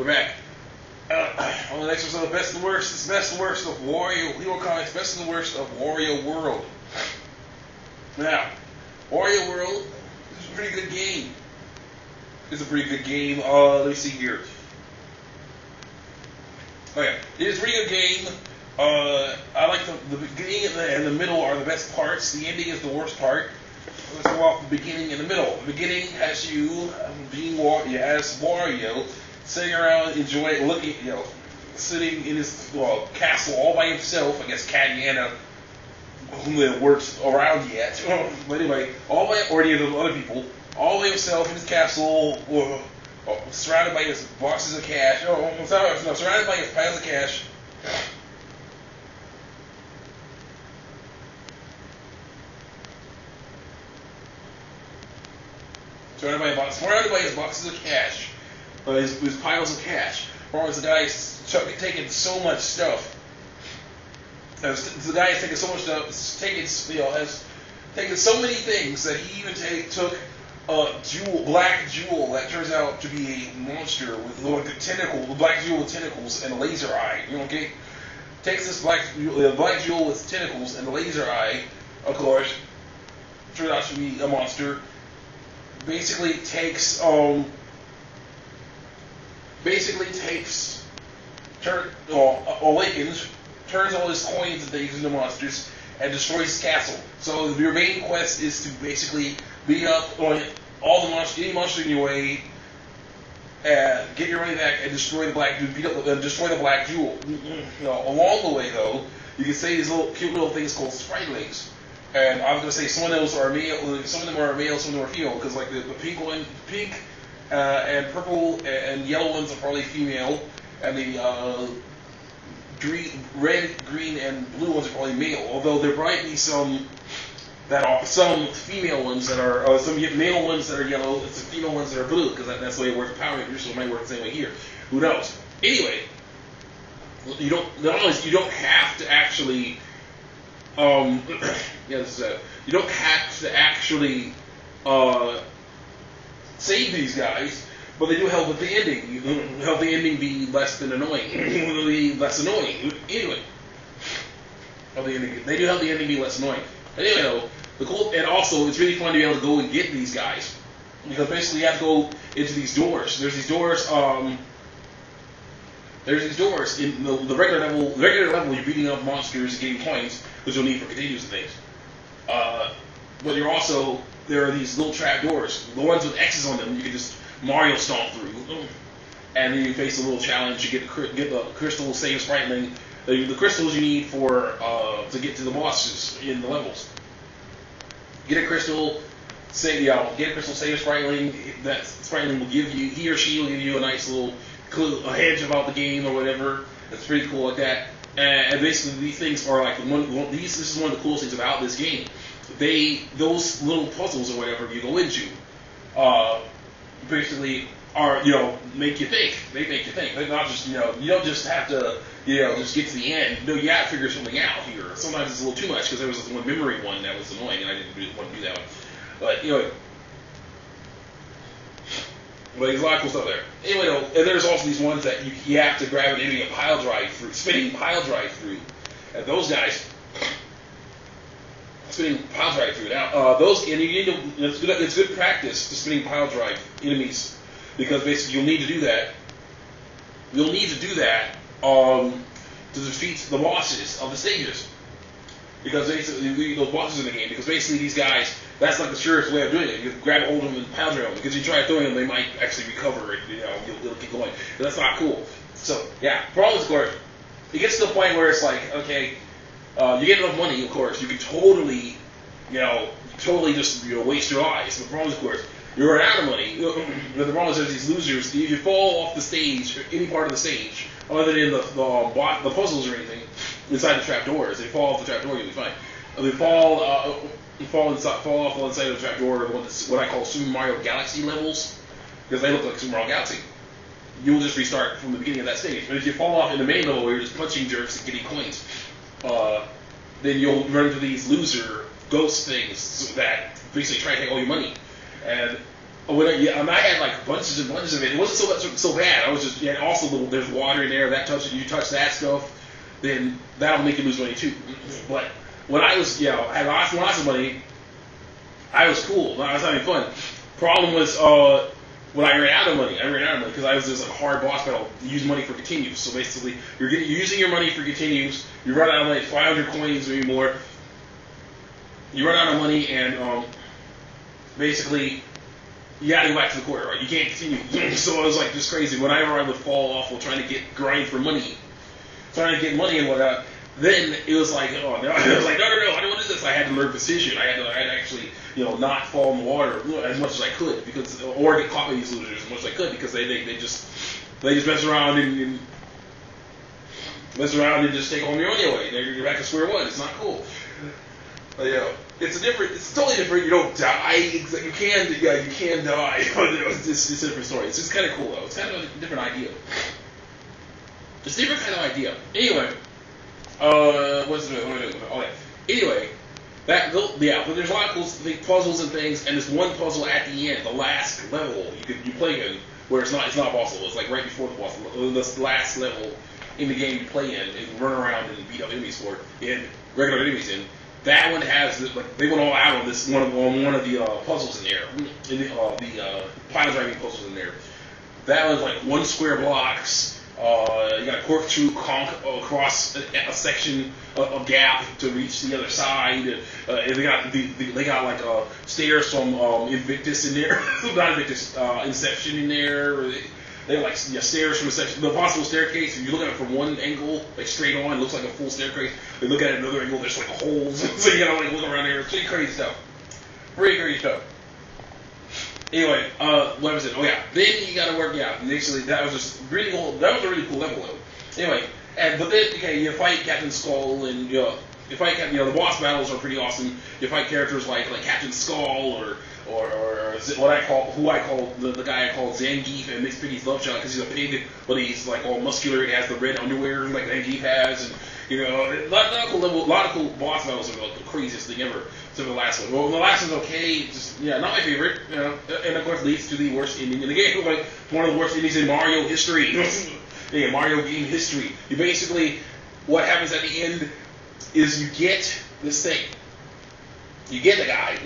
we're back. On the next episode of Best and Worst, it's Best and Worst of Wario, Hero Comics, Best and Worst of Wario World. Now, Wario World is a pretty good game. It's a pretty good game. Let me see here. Okay, it is a pretty good game. I like the beginning and the middle are the best parts. The ending is the worst part. Let's go off the beginning and the middle. The beginning has you being as Wario, sitting around enjoying, looking, sitting in his castle all by himself. I guess Cadiana, whom works around yet. But anyway, or any of the other people, all by himself in his castle, surrounded by his boxes of cash. Surrounded by his piles of cash. Surrounded by his boxes of cash, his piles of cash. Or as the guy is taking so much stuff. The guy has taken so much stuff. Has taken so many things that he even took a black jewel that turns out to be a monster with black jewel with tentacles and a laser eye. Okay, takes this black jewel with tentacles and a laser eye. Of course, turns out to be a monster. Basically takes awakens, turns all his coins and things into monsters, and destroys his castle. So your main quest is to basically beat up on all the monsters, any monster in your way, and get your money back and destroy the black jewel. Along the way though, you can say these cute little things called spritlings. And I was gonna say some of those are male, some of them are male, some of them are female, because like the pink and purple and yellow ones are probably female, and the red, green, and blue ones are probably male. Although there might be some female ones that are some male ones that are yellow, and some female ones that are blue, because that's the way it works in Power Rangers, so it might work the same way here. Who knows? Anyway, you don't have to actually. You don't have to actually save these guys, but they do help with the ending. Help the ending be less annoying. Anyway, they do help the ending be less annoying. Anyway, though, and also it's really fun to be able to go and get these guys, because basically you have to go into these doors. There's these doors in the regular level. The regular level, you're beating up monsters and getting coins, which you'll need for continues and things. But there are these little trap doors. The ones with X's on them, you can just Mario stomp through. And then you face a little challenge. You get the crystal, save Spriteling. The crystals you need to get to the bosses in the levels. Get a crystal, save Spriteling. That Spriteling will give you, he or she will give you a nice little clue, a hedge about the game or whatever. That's pretty cool like that. And basically these things are like this is one of the coolest things about this game. Those little puzzles or whatever you go into, basically are make you think. They make you think. They're not just you don't just have to just get to the end. No, you got to figure something out here. Sometimes it's a little too much because there was this one memory one that was annoying and I didn't really want to do that one. But anyway. But there's a lot of cool stuff there. Anyway, though, and there's also these ones that you have to grab an enemy and spinning pile drive through. And those guys, spinning pile drive through. Now, it's good practice to spinning pile drive enemies, because basically you'll need to do that. You'll need to do that to defeat the bosses of the stages. Because basically, those bosses in the game, because basically these guys, that's like the surest way of doing it. You grab a hold of them and pound them, because you try throwing them, they might actually recover and you'll keep going. But that's not cool. So yeah, problem is, of course, it gets to the point where it's like, okay, you get enough money, of course, you can totally just waste your lives. But the problem is, of course, you run out of money. The problem is there's these losers. If you fall off the stage, or any part of the stage, other than the puzzles or anything, inside the trapdoors, if you fall off the trapdoor, you'll be fine. If you fall off the inside of the trapdoor, what I call Super Mario Galaxy levels, because they look like Super Mario Galaxy, you'll just restart from the beginning of that stage. But if you fall off in the main level where you're just punching jerks and getting coins, then you'll run into these loser ghost things that basically try to take all your money. And I had like bunches and bunches of it. It wasn't so bad. I was just also there's water in there. You touch that stuff, then that'll make you lose money too. But when I was I had lots of money. I was cool. I was having fun. Problem was when I ran out of money. Because I was this like hard boss battle. You use money for continues. So basically, you're using your money for continues. You run out of like 500 coins, maybe more. You run out of money, and basically, you gotta go back to the quarter, right? You can't continue. So it was like just crazy. Whenever I would fall off while trying to grind for money, trying to get money and whatnot, then it was like, oh no, I was like, no, I don't want to do this. I had to learn precision. I had to actually, not fall in the water as much as I could or get caught by these losers as much as I could because they just mess around and just take all your money away. You're back to square one. It's not cool. It's totally different. You don't die. You can die. It's a different story. It's just kind of cool though. It's kind of a different idea. It's a different kind of idea. Anyway, Anyway, but there's a lot of cool puzzles and things, and there's one puzzle at the end, the last level you play in, where it's not a boss level. It's like right before the boss level. This last level in the game you play in and run around and beat up enemies for, and regular enemies in. That one has they went all out on this one of the puzzles in there, the pile driving puzzles in there. That was like 1 square blocks. You got to corkscrew across a section, a gap to reach the other side. And they got like stairs from Invictus in there, not Invictus, Inception in there. They have like stairs from Inception. The possible staircase. If you look at it from one angle, like straight on, it looks like a full staircase. You look at it another angle, there's like holes. So you gotta like look around there. It's pretty crazy stuff. Pretty crazy stuff. Anyway, what was it? Oh yeah, then you gotta work. Yeah, actually, that was just really cool. That was a really cool level though. Anyway, but then you fight Captain Skull, and you fight the boss battles are pretty awesome. You fight characters like Captain Skull or who I call the guy I call Zangief and Mixed Piggy's Love Shot because he's a pig, but he's like all muscular. He has the red underwear like Zangief has, and a lot of cool boss battles are like the craziest thing ever. So the last one. Well, the last one's okay. Just not my favorite. And of course leads to the worst ending in the game. Like one of the worst endings in Mario history. Mario game history. You basically, what happens at the end is you get this thing. You get the guy.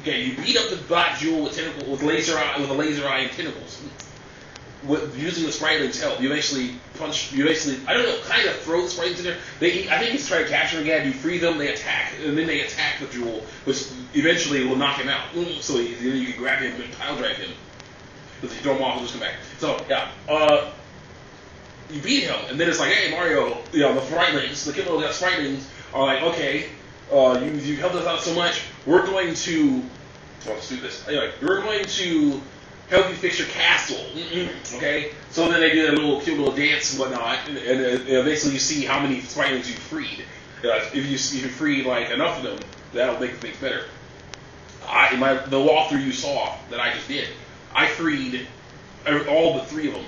Okay, you beat up the Black Jewel with a laser eye and tentacles. Using the Spritling's help, you basically kind of throw the Spritlings in there. I think he's trying to capture them again. You free them, they attack, and then they attack the Jewel, which eventually will knock him out. So you can grab him and pile drive him. If you throw him off, he'll just come back. So yeah, you beat him, and then it's like, hey Mario, the Spritlings, the Killer Spritlings are like, okay, you helped us out so much. We're going to let's do this. Anyway, we're going to help you fix your castle. Okay? So then they do their cute little dance and whatnot, and basically you see how many Spritlings you freed. If you freed like enough of them, that'll make things better. The walkthrough you saw that I just did, I freed all but 3 of them.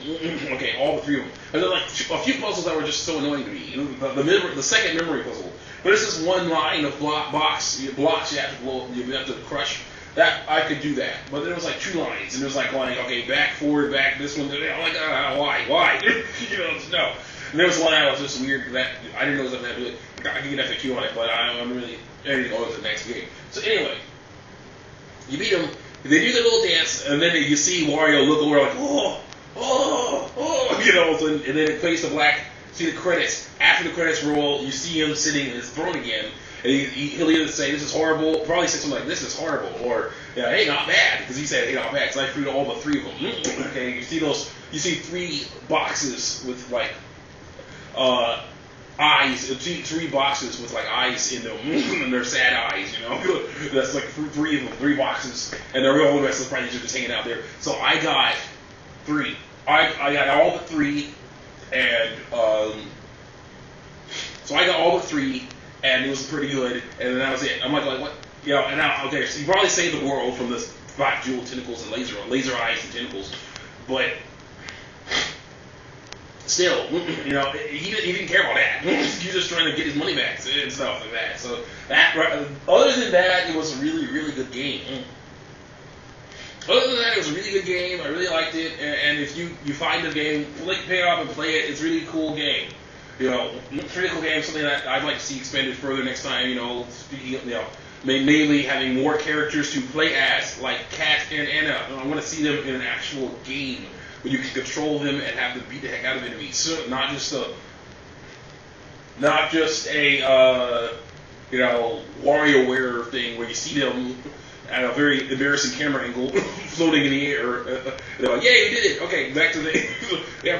Okay, all but 3 of them. And then like a few puzzles that were just so annoying to me. The second memory puzzle. But this is one line of blocks you have to crush. That I could do that, but there was like 2 lines, and it was like okay, back, forward, back, this one. I'm like, why? No. And there was one that was just weird that I didn't know that I had to do it. I can get FAQ on it, but I'm really ready to go to the next game. So anyway, you beat them. They do their little dance, and then you see Wario look over like, and then it plays the black. See the credits. After the credits roll, you see him sitting in his throne again. And he'll either say, this is horrible, probably say something like, this is horrible, or, hey, not bad, because he said, hey, not bad, because I freed all but 3 of them. Okay, you see 3 boxes with, like, eyes, 3 boxes with, like, eyes in them, and they're sad eyes, That's, like, 3 of them, 3 boxes, and the real rest of the prizes are just hanging out there. So I got 3. I got all but 3, and, so I got all but 3, and it was pretty good, and then that was it. I'm like what? And now, okay, so you probably saved the world from this Black Jewel tentacles and laser eyes and tentacles, but still, he didn't care about that. He was just trying to get his money back and stuff like that. So other than that, it was a really, really good game. Other than that, it was a really good game. I really liked it, and if you find the game, pick it up and play it. It's a really cool game. It's a really cool game. Something that I'd like to see expanded further next time. Speaking of, mainly having more characters to play as, like Kat and Anna. I want to see them in an actual game where you can control them and have them beat the heck out of enemies. So not just a WarioWare thing where you see them at a very embarrassing camera angle, floating in the air. They're like, "Yay, we did it!" Okay, back to the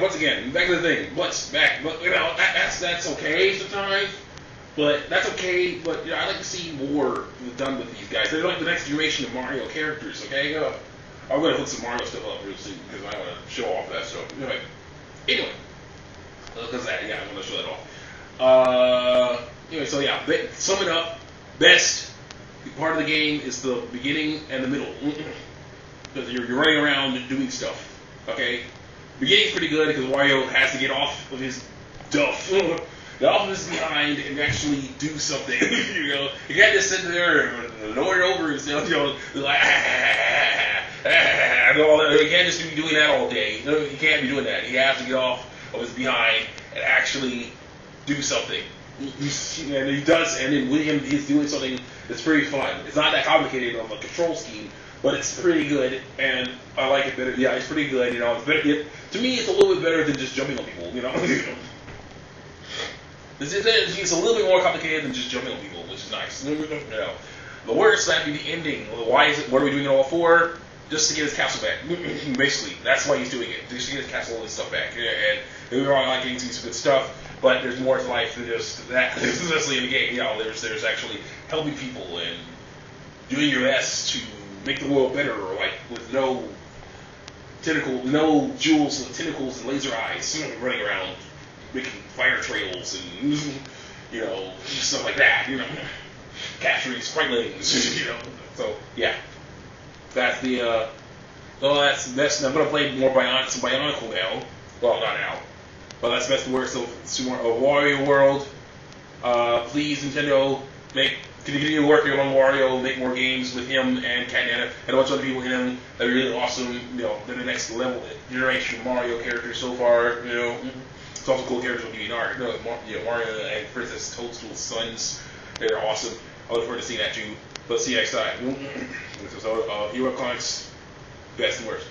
once again, back to the thing. Back. But that's okay sometimes. But that's okay. But I'd like to see more done with these guys. They're like the next generation of Mario characters. Okay, I'm gonna put some Mario stuff up real soon because I want to show off that stuff. Anyway, because I want to show that off. So yeah, sum it up. Best part of the game is the beginning and the middle. Because you're running around doing stuff. Okay? Beginning's pretty good because Wario has to get off of his duff. Get off of his behind and actually do something. You can't just sit there and lower it over and say, like, you can't just be doing that all day. You can't be doing that. He has to get off of his behind and actually do something. And he does, and then with him, he's doing something that's pretty fun. It's not that complicated of a control scheme, but it's pretty good, and I like it better. Yeah, it's pretty good. It's better. To me, it's a little bit better than just jumping on people. It's a little bit more complicated than just jumping on people, which is nice. The worst that'd be the ending. Why is it? What are we doing it all for? Just to get his castle back. Basically, that's why he's doing it. Just to get his castle and his stuff back. And we are like getting some good stuff. But there's more to life than just that, especially in the game. There's actually helping people and doing your best to make the world better, like with no jewels with tentacles and laser eyes, running around making fire trails and stuff like that. Capturing spritlings. So yeah, that's the. That's. I'm gonna play more Bionicle now. Well, not now. But that's the best and worst of Wario World. Please, Nintendo, continue working on Wario, make more games with him and Cat and Anna, and a bunch of other people in them. That'd be really awesome. They're the next level generation of Mario characters so far. It's also cool characters with Mario and Princess Toadstool's sons. They're awesome. I look forward to seeing that too. But see you next time. So, Hero Comics, best and worst.